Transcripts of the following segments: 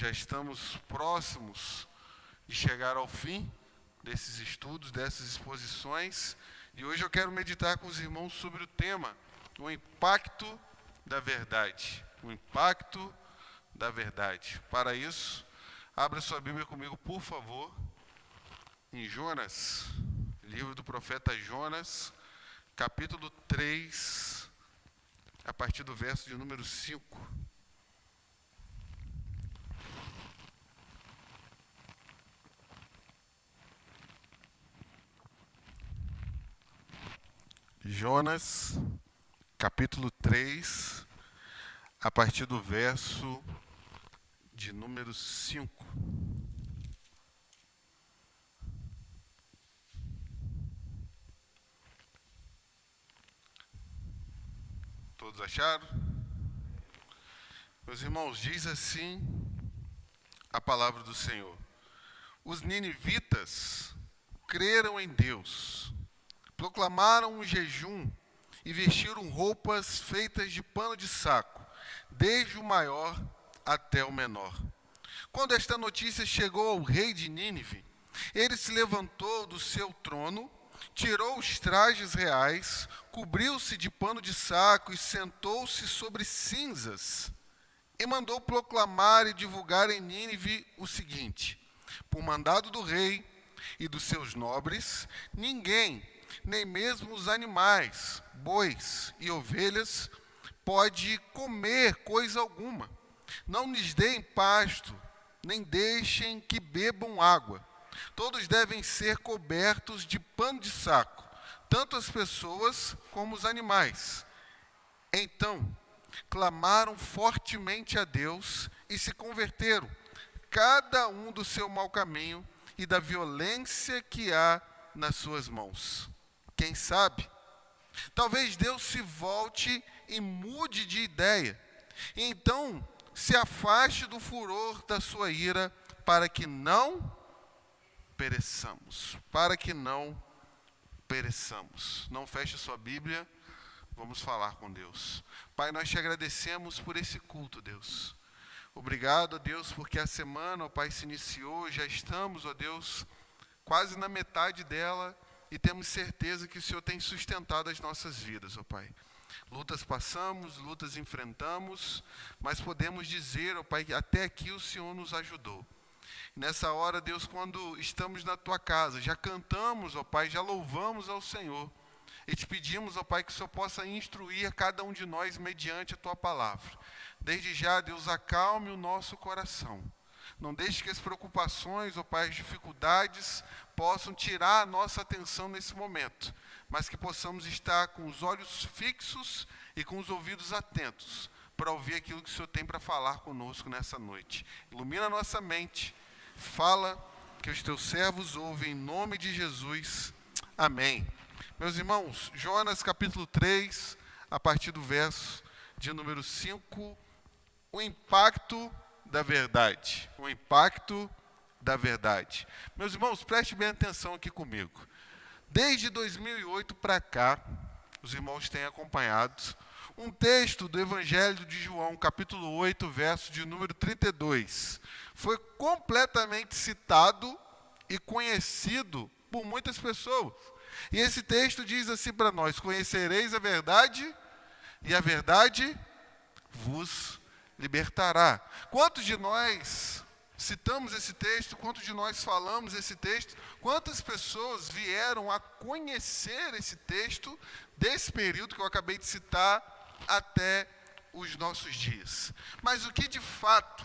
Já estamos próximos de chegar ao fim desses estudos, dessas exposições, e hoje eu quero meditar com os irmãos sobre o tema, o impacto da verdade. O impacto da verdade. Para isso, abra sua Bíblia comigo, por favor, em Jonas, livro do profeta Jonas, capítulo 3, a partir do verso de número 5. Jonas, capítulo 3, a partir do verso de número 5. Todos acharam? Meus irmãos, diz assim a palavra do Senhor. Os ninivitas creram em Deus, proclamaram um jejum e vestiram roupas feitas de pano de saco, desde o maior até o menor. Quando esta notícia chegou ao rei de Nínive, ele se levantou do seu trono, tirou os trajes reais, cobriu-se de pano de saco e sentou-se sobre cinzas, e mandou proclamar e divulgar em Nínive o seguinte: por mandado do rei e dos seus nobres, ninguém, nem mesmo os animais, bois e ovelhas, pode comer coisa alguma. Não lhes deem pasto, nem deixem que bebam água. Todos devem ser cobertos de pano de saco, tanto as pessoas como os animais. Então, clamaram fortemente a Deus e se converteram, cada um do seu mau caminho e da violência que há nas suas mãos. Quem sabe? Talvez Deus se volte e mude de ideia, e então se afaste do furor da sua ira, para que não pereçamos. Para que não pereçamos. Não feche sua Bíblia, vamos falar com Deus. Pai, nós te agradecemos por esse culto, Deus. Obrigado, ó Deus, porque a semana, ó Pai, se iniciou, já estamos, ó Deus, quase na metade dela, e temos certeza que o Senhor tem sustentado as nossas vidas, ó Pai. Lutas passamos, lutas enfrentamos, mas podemos dizer, ó Pai, que até aqui o Senhor nos ajudou. Nessa hora, Deus, quando estamos na Tua casa, já cantamos, ó Pai, já louvamos ao Senhor. E te pedimos, ó Pai, que o Senhor possa instruir cada um de nós mediante a Tua palavra. Desde já, Deus, acalme o nosso coração. Não deixe que as preocupações, ó Pai, as dificuldades possam tirar a nossa atenção nesse momento, mas que possamos estar com os olhos fixos e com os ouvidos atentos para ouvir aquilo que o Senhor tem para falar conosco nessa noite. Ilumina a nossa mente, fala que os teus servos ouvem em nome de Jesus. Amém. Meus irmãos, Jonas capítulo 3, a partir do verso de número 5, o impacto da verdade. O impacto da verdade. Meus irmãos, preste bem atenção aqui comigo. Desde 2008 para cá, os irmãos têm acompanhado um texto do Evangelho de João, capítulo 8, verso de número 32. Foi completamente citado e conhecido por muitas pessoas. E esse texto diz assim para nós: conhecereis a verdade, e a verdade vos libertará. Quantos de nós citamos esse texto? Quantos de nós falamos esse texto? Quantas pessoas vieram a conhecer esse texto desse período que eu acabei de citar até os nossos dias? Mas o que de fato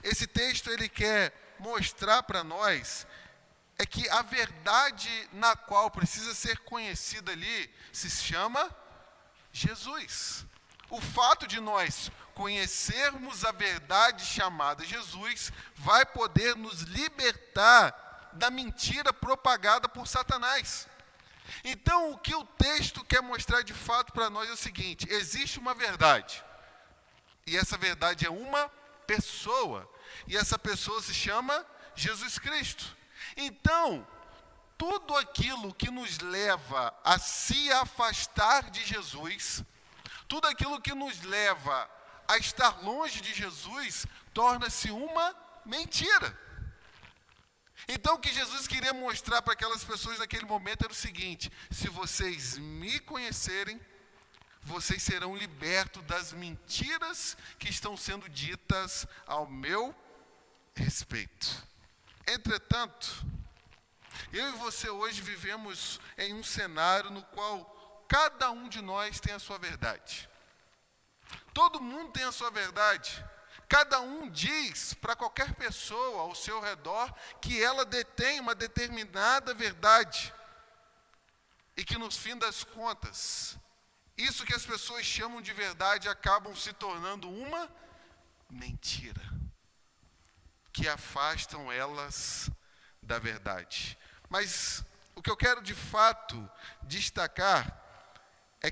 esse texto ele quer mostrar para nós é que a verdade na qual precisa ser conhecida ali se chama Jesus. O fato de nós conhecermos a verdade chamada Jesus vai poder nos libertar da mentira propagada por Satanás. Então, o que o texto quer mostrar de fato para nós é o seguinte: existe uma verdade, e essa verdade é uma pessoa, e essa pessoa se chama Jesus Cristo. Então, tudo aquilo que nos leva a se afastar de Jesus, tudo aquilo que nos leva a estar longe de Jesus, torna-se uma mentira. Então, o que Jesus queria mostrar para aquelas pessoas naquele momento era o seguinte: se vocês me conhecerem, vocês serão libertos das mentiras que estão sendo ditas ao meu respeito. Entretanto, eu e você hoje vivemos em um cenário no qual cada um de nós tem a sua verdade. Todo mundo tem a sua verdade. Cada um diz para qualquer pessoa ao seu redor que ela detém uma determinada verdade. E que no fim das contas, isso que as pessoas chamam de verdade acabam se tornando uma mentira, que afastam elas da verdade. Mas o que eu quero de fato destacar é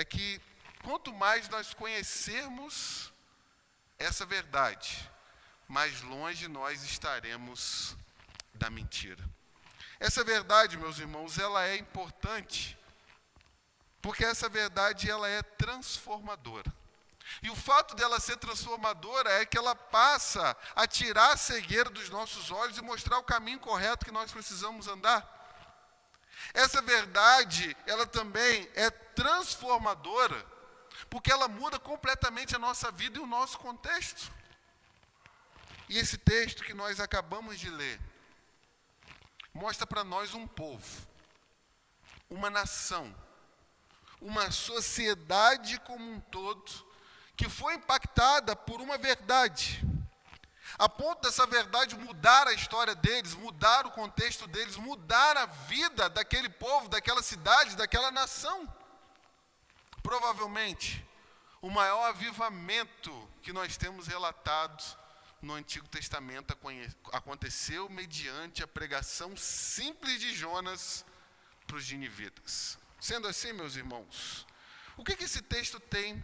que quanto mais nós conhecermos essa verdade, mais longe nós estaremos da mentira. Essa verdade, meus irmãos, ela é importante, porque essa verdade ela é transformadora. E o fato dela ser transformadora é que ela passa a tirar a cegueira dos nossos olhos e mostrar o caminho correto que nós precisamos andar. Essa verdade, ela também é transformadora, porque ela muda completamente a nossa vida e o nosso contexto. E esse texto que nós acabamos de ler mostra para nós um povo, uma nação, uma sociedade como um todo, que foi impactada por uma verdade, a ponto dessa verdade mudar a história deles, mudar o contexto deles, mudar a vida daquele povo, daquela cidade, daquela nação. Provavelmente, o maior avivamento que nós temos relatado no Antigo Testamento aconteceu mediante a pregação simples de Jonas para os ninivitas. Sendo assim, meus irmãos, o que esse texto tem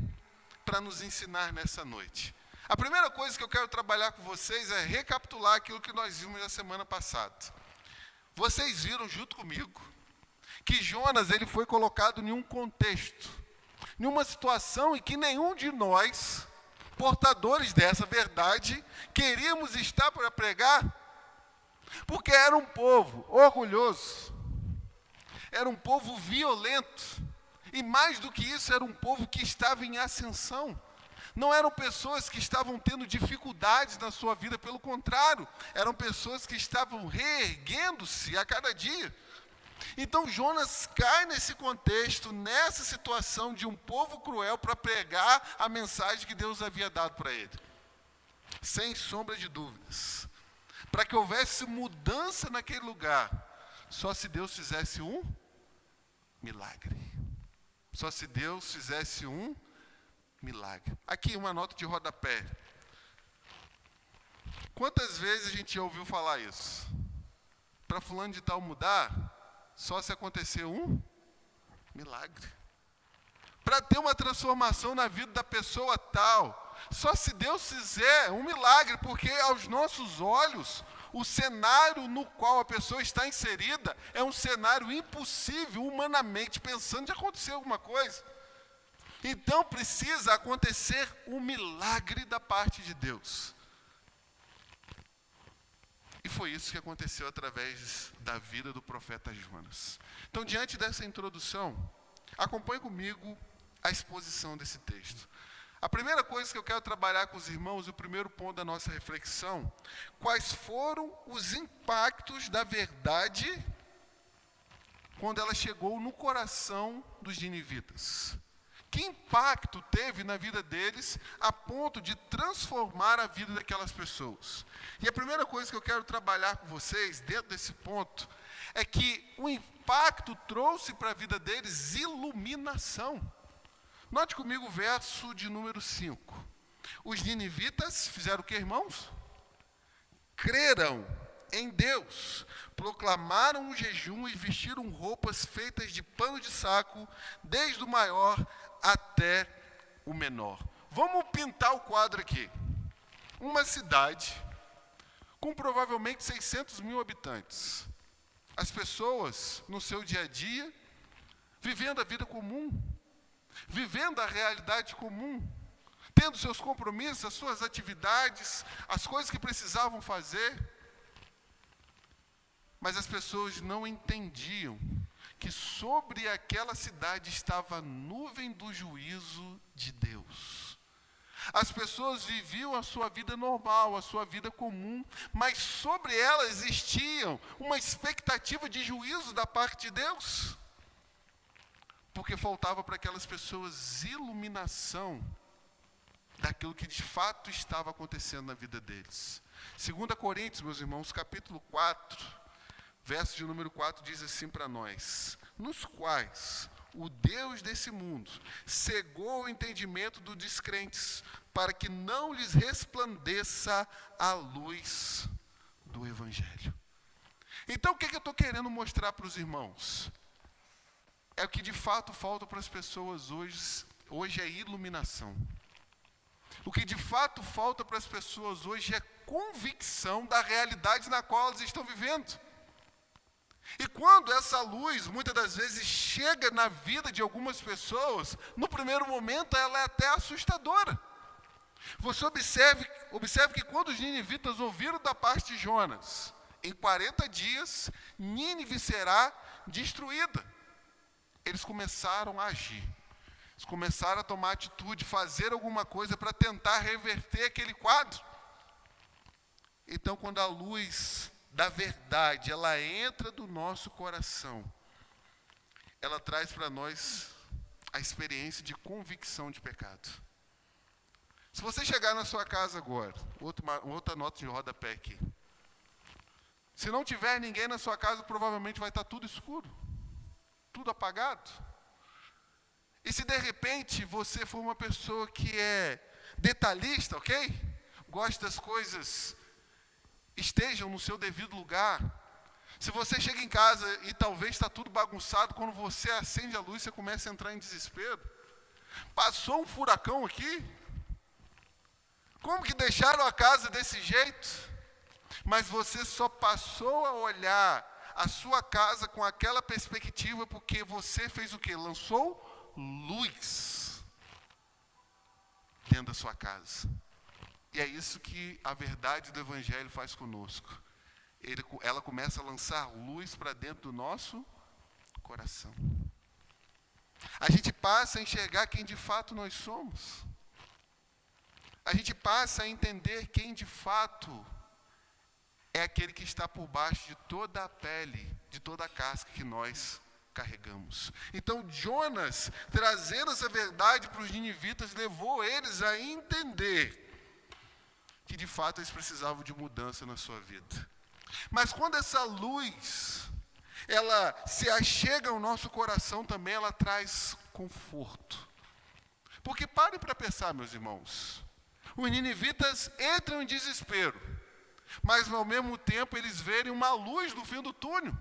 para nos ensinar nessa noite? A primeira coisa que eu quero trabalhar com vocês é recapitular aquilo que nós vimos na semana passada. Vocês viram junto comigo que Jonas ele foi colocado em um contexto, em uma situação em que nenhum de nós, portadores dessa verdade, queríamos estar para pregar, porque era um povo orgulhoso, era um povo violento, e mais do que isso, era um povo que estava em ascensão. Não eram pessoas que estavam tendo dificuldades na sua vida, pelo contrário, eram pessoas que estavam reerguendo-se a cada dia. Então Jonas cai nesse contexto, nessa situação de um povo cruel, para pregar a mensagem que Deus havia dado para ele. Sem sombra de dúvidas. Para que houvesse mudança naquele lugar, só se Deus fizesse um milagre. Só se Deus fizesse um milagre. Aqui uma nota de rodapé. Quantas vezes a gente já ouviu falar isso? Para fulano de tal mudar, só se acontecer um milagre. Para ter uma transformação na vida da pessoa tal, só se Deus fizer um milagre, porque aos nossos olhos, o cenário no qual a pessoa está inserida é um cenário impossível, humanamente pensando, de acontecer alguma coisa. Então precisa acontecer um milagre da parte de Deus. E foi isso que aconteceu através da vida do profeta Jonas. Então, diante dessa introdução, acompanhe comigo a exposição desse texto. A primeira coisa que eu quero trabalhar com os irmãos, o primeiro ponto da nossa reflexão, quais foram os impactos da verdade quando ela chegou no coração dos ninivitas. Que impacto teve na vida deles a ponto de transformar a vida daquelas pessoas? E a primeira coisa que eu quero trabalhar com vocês, dentro desse ponto, é que o impacto trouxe para a vida deles iluminação. Note comigo o verso de número 5. Os ninivitas fizeram o que, irmãos? Creram em Deus, proclamaram um jejum e vestiram roupas feitas de pano de saco, desde o maior até o menor. Vamos pintar o quadro aqui. Uma cidade com provavelmente 600 mil habitantes. As pessoas, no seu dia a dia, vivendo a vida comum, vivendo a realidade comum, tendo seus compromissos, as suas atividades, as coisas que precisavam fazer. Mas as pessoas não entendiam que sobre aquela cidade estava a nuvem do juízo de Deus. As pessoas viviam a sua vida normal, a sua vida comum, mas sobre ela existia uma expectativa de juízo da parte de Deus. Porque faltava para aquelas pessoas iluminação daquilo que de fato estava acontecendo na vida deles. 2 Coríntios, meus irmãos, capítulo 4, verso de número 4, diz assim para nós: nos quais o Deus desse mundo cegou o entendimento dos descrentes, para que não lhes resplandeça a luz do Evangelho. Então, o que eu estou querendo mostrar para os irmãos? É o que de fato falta para as pessoas hoje é iluminação. O que de fato falta para as pessoas hoje é convicção da realidade na qual elas estão vivendo. E quando essa luz, muitas das vezes, chega na vida de algumas pessoas, no primeiro momento ela é até assustadora. Você observe que quando os ninivitas ouviram da parte de Jonas, em 40 dias, Nínive será destruída. Eles começaram a agir. Eles começaram a tomar atitude, fazer alguma coisa para tentar reverter aquele quadro. Então, quando a luz da verdade, ela entra do nosso coração, ela traz para nós a experiência de convicção de pecado. Se você chegar na sua casa agora, outra nota de rodapé aqui. Se não tiver ninguém na sua casa, provavelmente vai estar tudo escuro, tudo apagado. E se de repente você for uma pessoa que é detalhista, ok? Gosta das coisas estejam no seu devido lugar. Se você chega em casa e talvez está tudo bagunçado, quando você acende a luz, você começa a entrar em desespero. Passou um furacão aqui? Como que deixaram a casa desse jeito? Mas você só passou a olhar a sua casa com aquela perspectiva porque você fez o quê? Lançou luz dentro da sua casa. E é isso que a verdade do Evangelho faz conosco. Ela começa a lançar luz para dentro do nosso coração. A gente passa a enxergar quem de fato nós somos. A gente passa a entender quem de fato é aquele que está por baixo de toda a pele, de toda a casca que nós carregamos. Então, Jonas, trazendo essa verdade para os ninivitas, levou eles a entender que de fato eles precisavam de mudança na sua vida. Mas quando essa luz, ela se achega ao nosso coração também, ela traz conforto. Porque parem para pensar, meus irmãos, os ninivitas entram em desespero, mas ao mesmo tempo eles verem uma luz no fim do túnel.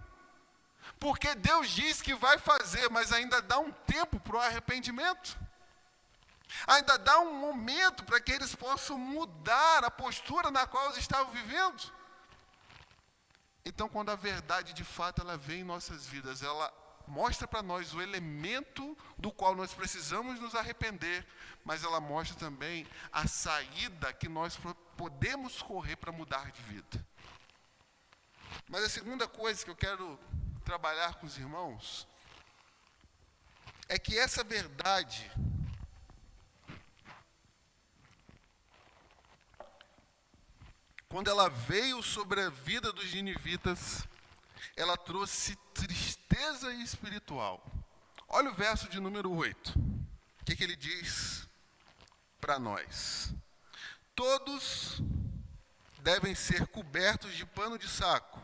Porque Deus diz que vai fazer, mas ainda dá um tempo para o arrependimento. Ainda dá um momento para que eles possam mudar a postura na qual eles estavam vivendo. Então, quando a verdade de fato ela vem em nossas vidas, ela mostra para nós o elemento do qual nós precisamos nos arrepender, mas ela mostra também a saída que nós podemos correr para mudar de vida. Mas a segunda coisa que eu quero trabalhar com os irmãos é que essa verdade, quando ela veio sobre a vida dos ninivitas, ela trouxe tristeza espiritual. Olha o verso de número 8. O que ele diz para nós? Todos devem ser cobertos de pano de saco,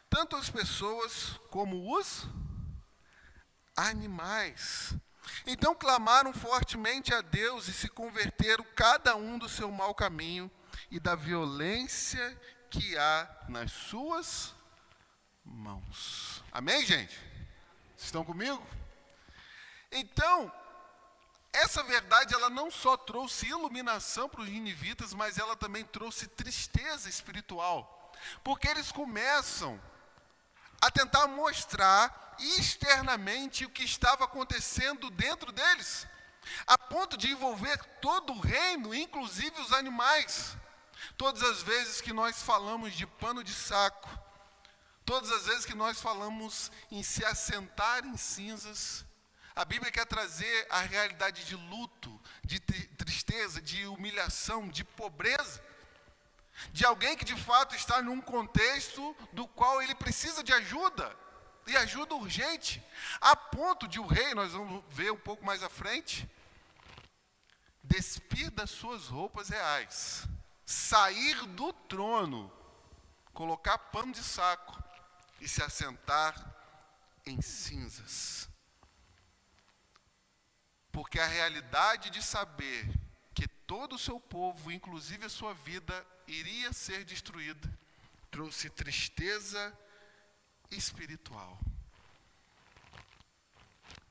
tanto as pessoas como os animais. Então clamaram fortemente a Deus e se converteram cada um do seu mau caminho e da violência que há nas suas mãos. Amém, gente? Vocês estão comigo? Então, essa verdade, ela não só trouxe iluminação para os ninivitas, mas ela também trouxe tristeza espiritual. Porque eles começam a tentar mostrar externamente o que estava acontecendo dentro deles. a ponto de envolver todo o reino, inclusive os animais. Todas as vezes que nós falamos de pano de saco, todas as vezes que nós falamos em se assentar em cinzas, a Bíblia quer trazer a realidade de luto, de tristeza, de humilhação, de pobreza, de alguém que de fato está num contexto do qual ele precisa de ajuda, e ajuda urgente, a ponto de o rei, nós vamos ver um pouco mais à frente, despir das suas roupas reais, sair do trono, colocar pano de saco e se assentar em cinzas. Porque a realidade de saber que todo o seu povo, inclusive a sua vida, iria ser destruída, trouxe tristeza espiritual.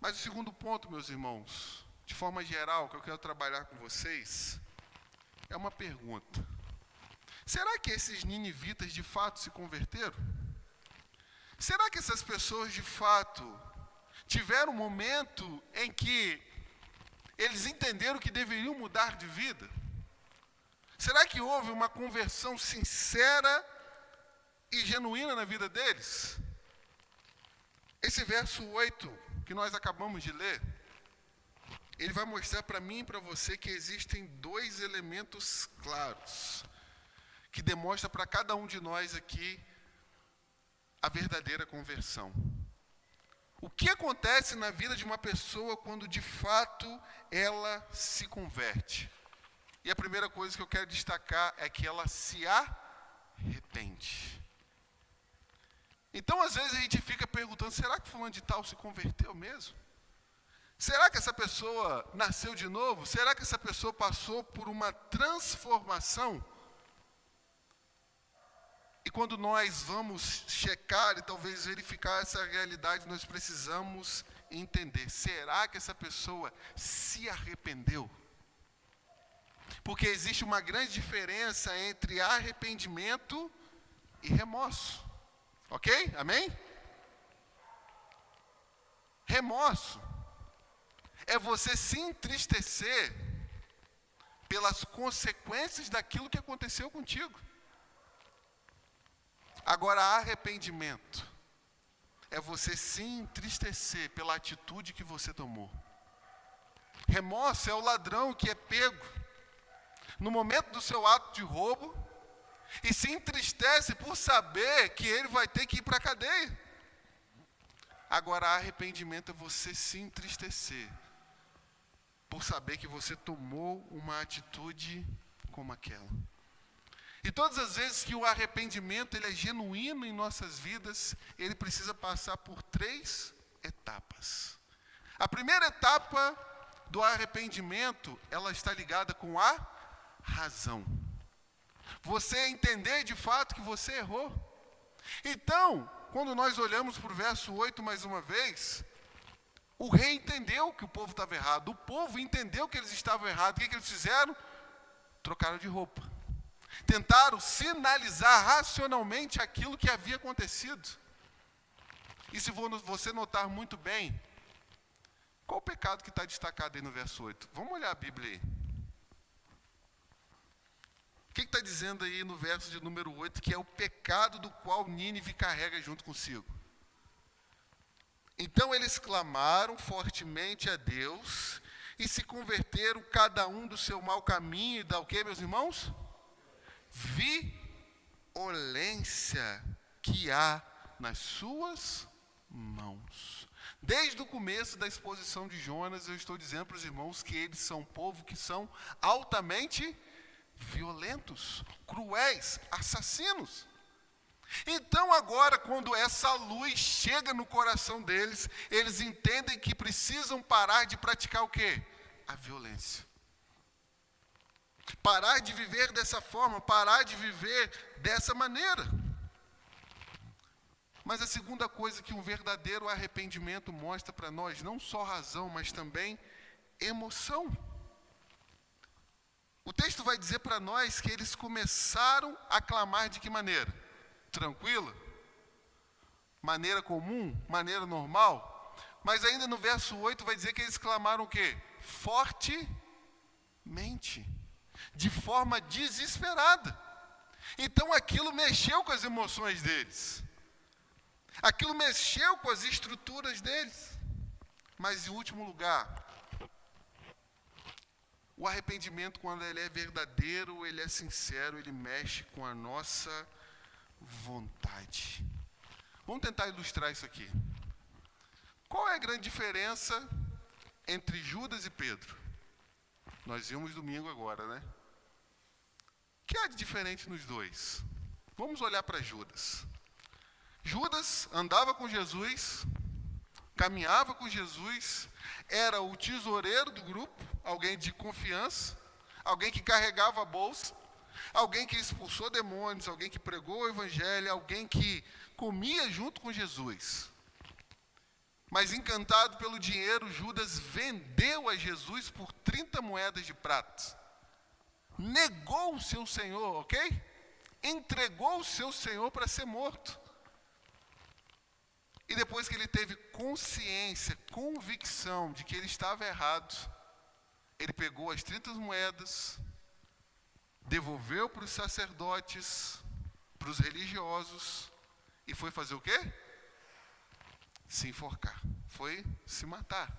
Mas o segundo ponto, meus irmãos, de forma geral, que eu quero trabalhar com vocês, é uma pergunta. Será que esses ninivitas de fato se converteram? Será que essas pessoas de fato tiveram um momento em que eles entenderam que deveriam mudar de vida? Será que houve uma conversão sincera e genuína na vida deles? Esse verso 8 que nós acabamos de ler, ele vai mostrar para mim e para você que existem dois elementos claros, que demonstram para cada um de nós aqui a verdadeira conversão. O que acontece na vida de uma pessoa quando de fato ela se converte? E a primeira coisa que eu quero destacar é que ela se arrepende. Então, às vezes, a gente fica perguntando, será que fulano de tal se converteu mesmo? Será que essa pessoa nasceu de novo? Será que essa pessoa passou por uma transformação? E quando nós vamos checar e talvez verificar essa realidade, nós precisamos entender, será que essa pessoa se arrependeu? Porque existe uma grande diferença entre arrependimento e remorso. Ok? Amém? Remorso é você se entristecer pelas consequências daquilo que aconteceu contigo. Agora, arrependimento é você se entristecer pela atitude que você tomou. Remorso é o ladrão que é pego no momento do seu ato de roubo e se entristece por saber que ele vai ter que ir para a cadeia. Agora, arrependimento é você se entristecer por saber que você tomou uma atitude como aquela. E todas as vezes que o arrependimento ele é genuíno em nossas vidas, ele precisa passar por 3 etapas. A primeira etapa do arrependimento, ela está ligada com a razão. Você entender de fato que você errou. Então, quando nós olhamos para o verso 8 mais uma vez, o rei entendeu que o povo estava errado. O povo entendeu que eles estavam errados. O que eles fizeram? Trocaram de roupa. Tentaram sinalizar racionalmente aquilo que havia acontecido. E se você notar muito bem, qual o pecado que está destacado aí no verso 8? Vamos olhar a Bíblia aí. O que está dizendo aí no verso de número 8, que é o pecado do qual Nínive carrega junto consigo? Então eles clamaram fortemente a Deus e se converteram cada um do seu mau caminho e da o quê, meus irmãos? Violência que há nas suas mãos. Desde o começo da exposição de Jonas, eu estou dizendo para os irmãos que eles são um povo que são altamente violentos, cruéis, assassinos. Então agora, quando essa luz chega no coração deles, eles entendem que precisam parar de praticar o quê? A violência. Parar de viver dessa forma, parar de viver dessa maneira. Mas a segunda coisa que um verdadeiro arrependimento mostra para nós, não só razão, mas também emoção. O texto vai dizer para nós que eles começaram a clamar de que maneira? Tranquila? Maneira comum? Maneira normal? Mas ainda no verso 8 vai dizer que eles clamaram o quê? Fortemente. De forma desesperada. Então aquilo mexeu com as emoções deles. Aquilo mexeu com as estruturas deles. Mas, em último lugar, o arrependimento, quando ele é verdadeiro, ele é sincero, ele mexe com a nossa vontade. Vamos tentar ilustrar isso aqui. Qual é a grande diferença entre Judas e Pedro? Nós vimos domingo agora, né? O que há de diferente nos dois? Vamos olhar para Judas. Judas andava com Jesus, caminhava com Jesus, era o tesoureiro do grupo, alguém de confiança, alguém que carregava a bolsa, alguém que expulsou demônios, alguém que pregou o evangelho, alguém que comia junto com Jesus. Mas encantado pelo dinheiro, Judas vendeu a Jesus por 30 moedas de prata. Negou o seu Senhor, ok? Entregou o seu Senhor para ser morto. E depois que ele teve consciência, convicção de que ele estava errado, ele pegou as 30 moedas, devolveu para os sacerdotes, para os religiosos, e foi fazer o quê? Se enforcar. Foi se matar.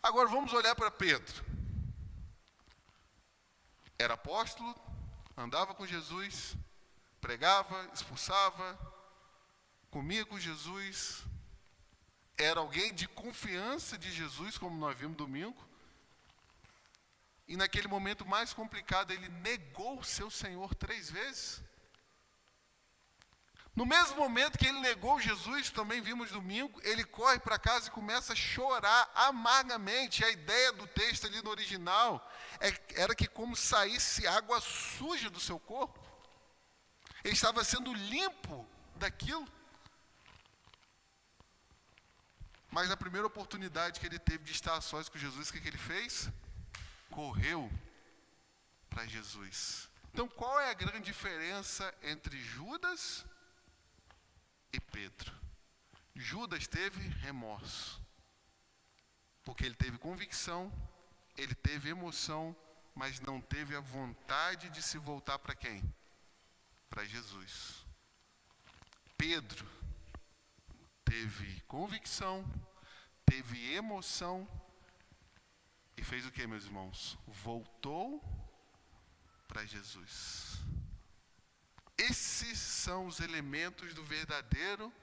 Agora vamos olhar para Pedro. Era apóstolo, andava com Jesus, pregava, expulsava, comia com Jesus, era alguém de confiança de Jesus, como nós vimos domingo, e naquele momento mais complicado, ele negou o seu Senhor 3 vezes. No mesmo momento que ele negou Jesus, também vimos domingo, ele corre para casa e começa a chorar amargamente. A ideia do texto ali no original era que como saísse água suja do seu corpo. Ele estava sendo limpo daquilo. Mas na primeira oportunidade que ele teve de estar a sós com Jesus, o que ele fez? Correu para Jesus. Então, qual é a grande diferença entre Judas e Pedro? Judas teve remorso, porque ele teve convicção, ele teve emoção, mas não teve a vontade de se voltar para quem? Para Jesus. Pedro teve convicção, teve emoção e fez o que, meus irmãos? Voltou para Jesus. Esses são os elementos do verdadeiro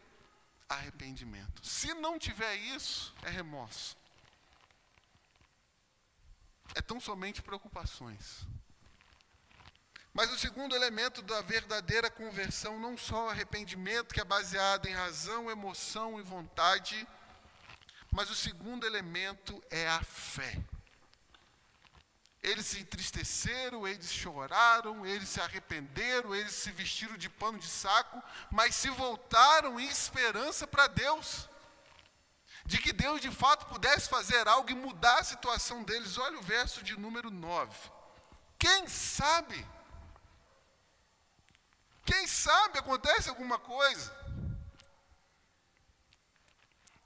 arrependimento. Se não tiver isso, é remorso. É tão somente preocupações. Mas o segundo elemento da verdadeira conversão, não só o arrependimento, que é baseado em razão, emoção e vontade, mas o segundo elemento é a fé. Eles se entristeceram, eles choraram, eles se arrependeram, eles se vestiram de pano de saco, mas se voltaram em esperança para Deus. De que Deus de fato pudesse fazer algo e mudar a situação deles. Olha o verso de número 9. Quem sabe? Quem sabe acontece alguma coisa?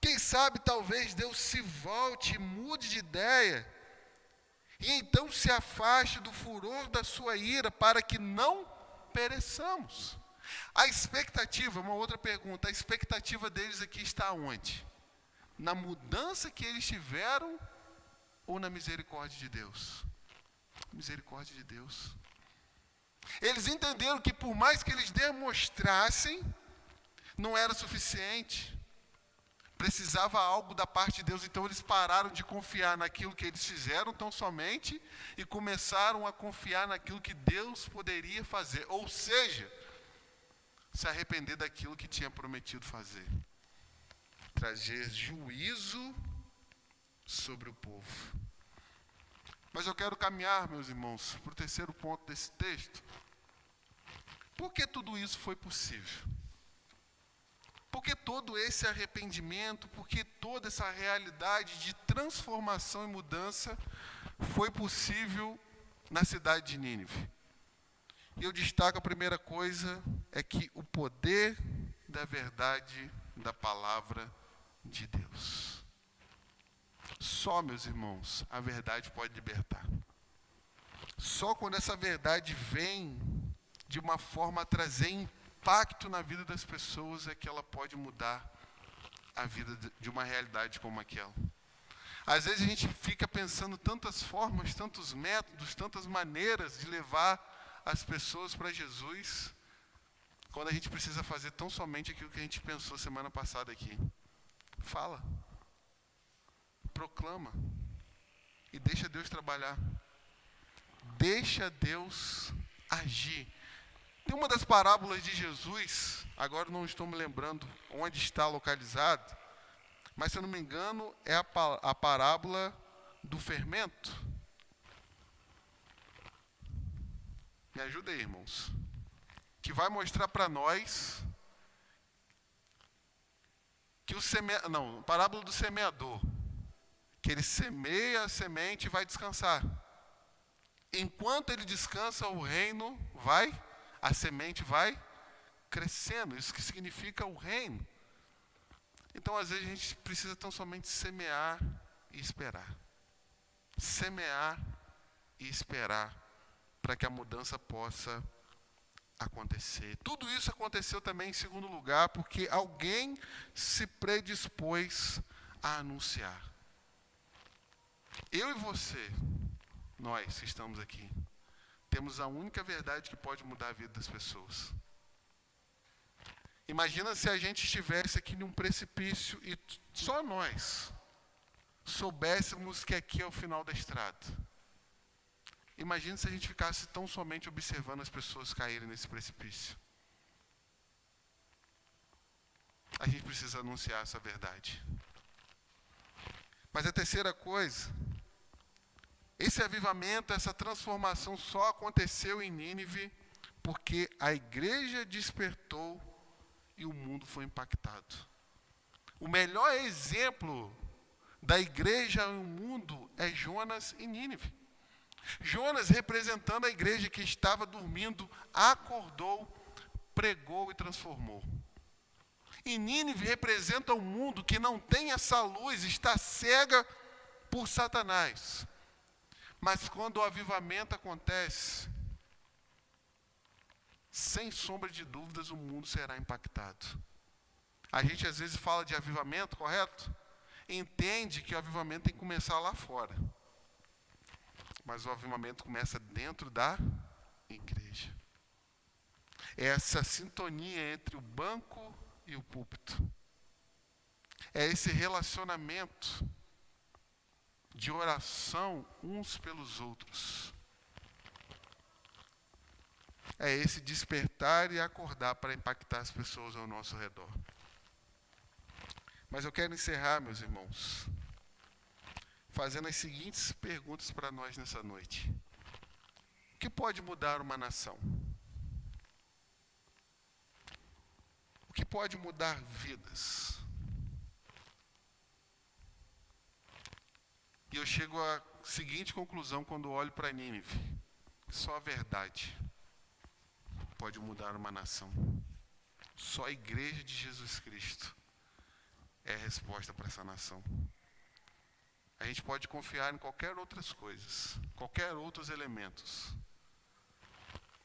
Quem sabe talvez Deus se volte e mude de ideia. E então se afaste do furor da sua ira, para que não pereçamos. A expectativa, uma outra pergunta, a expectativa deles aqui está onde? Na mudança que eles tiveram ou na misericórdia de Deus? Misericórdia de Deus. Eles entenderam que por mais que eles demonstrassem, não era suficiente. Precisava algo da parte de Deus, então eles pararam de confiar naquilo que eles fizeram tão somente e começaram a confiar naquilo que Deus poderia fazer, ou seja, se arrepender daquilo que tinha prometido fazer. Trazer juízo sobre o povo. Mas eu quero caminhar, meus irmãos, para o terceiro ponto desse texto. Por que tudo isso foi possível? Porque todo esse arrependimento, porque toda essa realidade de transformação e mudança foi possível na cidade de Nínive. E eu destaco a primeira coisa, é que o poder da verdade da palavra de Deus. Só, meus irmãos, a verdade pode libertar. Só quando essa verdade vem de uma forma a trazer impacto na vida das pessoas é que ela pode mudar a vida de uma realidade como aquela. Às vezes a gente fica pensando tantas formas, tantos métodos, tantas maneiras de levar as pessoas para Jesus, quando a gente precisa fazer tão somente aquilo que a gente pensou semana passada aqui. Fala. Proclama. E deixa Deus trabalhar. Deixa Deus agir. Tem uma das parábolas de Jesus, agora não estou me lembrando onde está localizado, mas se eu não me engano é a parábola do fermento. Me ajuda aí, irmãos. Que vai mostrar para nós que a parábola do semeador, que ele semeia a semente e vai descansar. Enquanto ele descansa, a semente vai crescendo. Isso que significa o reino. Então, às vezes, a gente precisa tão somente semear e esperar. Semear e esperar para que a mudança possa acontecer. Tudo isso aconteceu também, em segundo lugar, porque alguém se predispôs a anunciar. Eu e você, nós que estamos aqui, temos a única verdade que pode mudar a vida das pessoas. Imagina se a gente estivesse aqui num precipício e só nós soubéssemos que aqui é o final da estrada. Imagina se a gente ficasse tão somente observando as pessoas caírem nesse precipício. A gente precisa anunciar essa verdade. Mas a terceira coisa, esse avivamento, essa transformação só aconteceu em Nínive porque a igreja despertou e o mundo foi impactado. O melhor exemplo da igreja no mundo é Jonas e Nínive. Jonas, representando a igreja que estava dormindo, acordou, pregou e transformou. E Nínive representa o mundo que não tem essa luz, está cega por Satanás. Mas quando o avivamento acontece, sem sombra de dúvidas, o mundo será impactado. A gente às vezes fala de avivamento, correto? Entende que o avivamento tem que começar lá fora. Mas o avivamento começa dentro da igreja. É essa sintonia entre o banco e o púlpito. É esse relacionamento de oração uns pelos outros. É esse despertar e acordar para impactar as pessoas ao nosso redor. Mas eu quero encerrar, meus irmãos, fazendo as seguintes perguntas para nós nessa noite. O que pode mudar uma nação? O que pode mudar vidas? E eu chego à seguinte conclusão quando olho para Nínive. Só a verdade pode mudar uma nação. Só a igreja de Jesus Cristo é a resposta para essa nação. A gente pode confiar em qualquer outras coisas, qualquer outros elementos.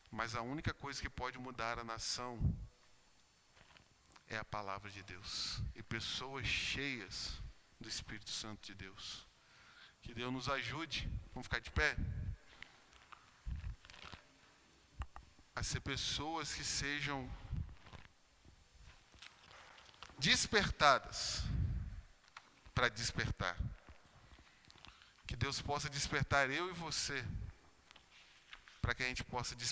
Mas a única coisa que pode mudar a nação é a palavra de Deus. E pessoas cheias do Espírito Santo de Deus. Que Deus nos ajude. Vamos ficar de pé? A ser pessoas que sejam despertadas para despertar. Que Deus possa despertar eu e você, para que a gente possa despertar